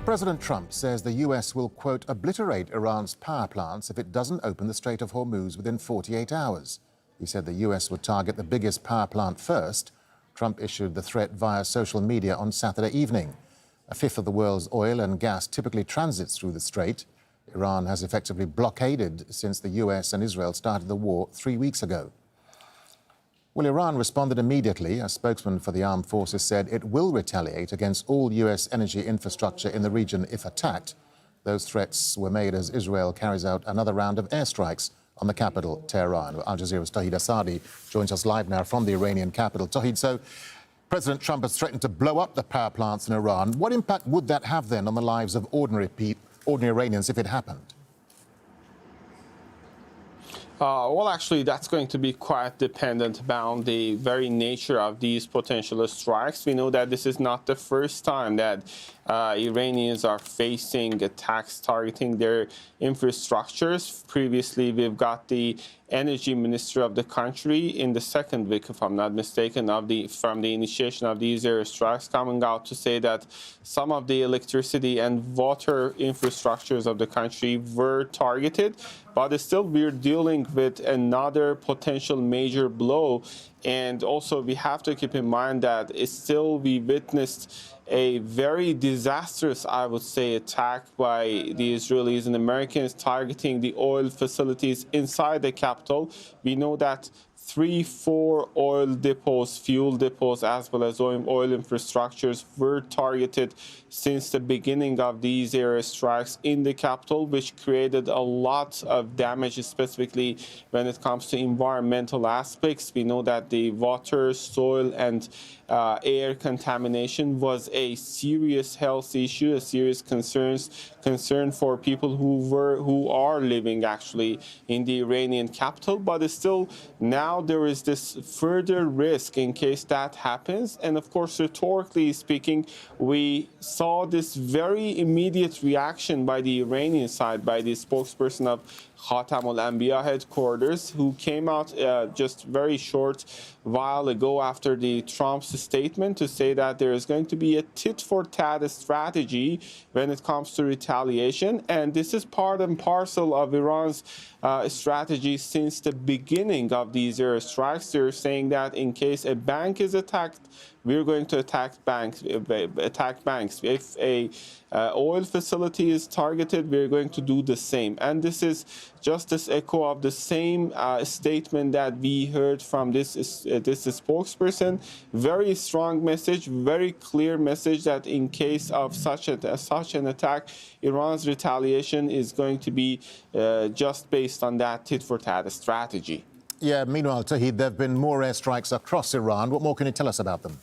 President Trump says the U.S. will, quote, obliterate Iran's power plants if it doesn't open the Strait of Hormuz within 48 hours. He said the U.S. would target the biggest power plant first. Trump issued the threat via social media on Saturday evening. A fifth of the world's oil and gas typically transits through the strait. Iran has effectively blockaded since the U.S. and Israel started the war 3 weeks ago. Well, Iran responded immediately. A spokesman for the armed forces said it will retaliate against all U.S. energy infrastructure in the region if attacked. Those threats were made as Israel carries out another round of airstrikes on the capital, Tehran. Al Jazeera's Tawhid Asadi joins us live now from the Iranian capital. Tawhid, so President Trump has threatened to blow up the power plants in Iran. What impact would that have then on the lives of ordinary Iranians if it happened? Well, actually, that's going to be quite dependent upon the very nature of these potential strikes. We know that this is not the first time that Iranians are facing attacks targeting their infrastructures. Previously, we've got the energy minister of the country in the second week, if I'm not mistaken, from the initiation of these airstrikes, coming out to say that some of the electricity and water infrastructures of the country were targeted. But still, we're dealing with another potential major blow. And also, we have to keep in mind that we witnessed a very disastrous, I would say, attack by the Israelis and Americans targeting the oil facilities inside the capital. We know that 3-4 oil depots, fuel depots, as well as oil infrastructures were targeted since the beginning of these airstrikes in the capital, which created a lot of damage, specifically when it comes to environmental aspects. We know that the water, soil, and air contamination was a serious health issue, a serious concern for people who are living actually in the Iranian capital. But still, now there is this further risk in case that happens. And of course, rhetorically speaking, we saw this very immediate reaction by the Iranian side, by the spokesperson of Khatam al-Anbiya headquarters, who came out just very short while ago after the Trump's statement to say that there is going to be a tit-for-tat strategy when it comes to retaliation. And this is part and parcel of Iran's strategy since the beginning of these airstrikes. They're saying that in case a bank is attacked, we're going to attack banks. If a oil facility is targeted, we're going to do the same. And this is just this echo of the same statement that we heard from this spokesperson. Very strong message, very clear message that in case of such an attack, Iran's retaliation is going to be just based on that tit-for-tat strategy. Yeah, meanwhile, Tawhid, there have been more airstrikes across Iran. What more can you tell us about them?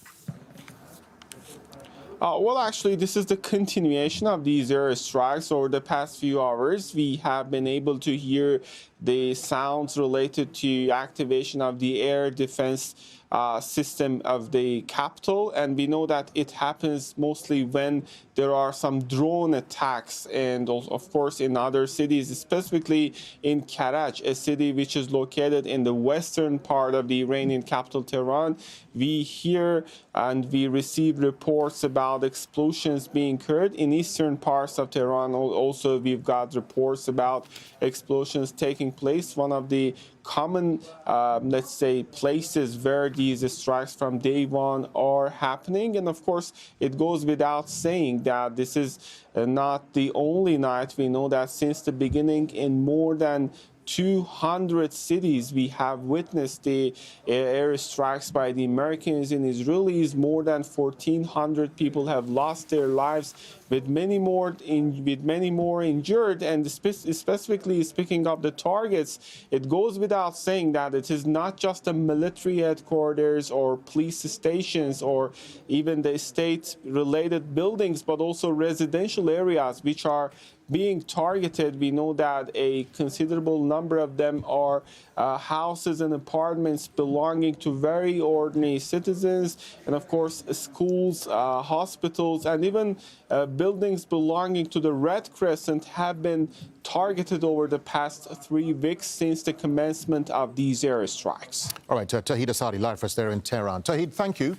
Well, actually, this is the continuation of these airstrikes. Over the past few hours, we have been able to hear the sounds related to activation of the air defense system of the capital, and we know that it happens mostly when there are some drone attacks, and also, of course, in other cities, specifically in Karaj, a city which is located in the western part of the Iranian capital, Tehran. We hear and we receive reports about explosions being heard in eastern parts of Tehran. Also, we've got reports about explosions taking place. One of the common, let's say, places where these strikes from day one are happening. And of course, it goes without saying that this is not the only night. We know that since the beginning, in more than 200 cities, we have witnessed the airstrikes by the Americans and Israelis. More than 1,400 people have lost their lives, with many more injured. And specifically speaking of the targets, it goes without saying that it is not just the military headquarters or police stations or even the state-related buildings, but also residential areas which are being targeted. We know that a considerable number of them are houses and apartments belonging to very ordinary citizens, and of course schools, hospitals, and even buildings belonging to the Red Crescent have been targeted over the past 3 weeks since the commencement of these airstrikes. All right, Tawhid Asadi, live for us there in Tehran. Tawhid, thank you.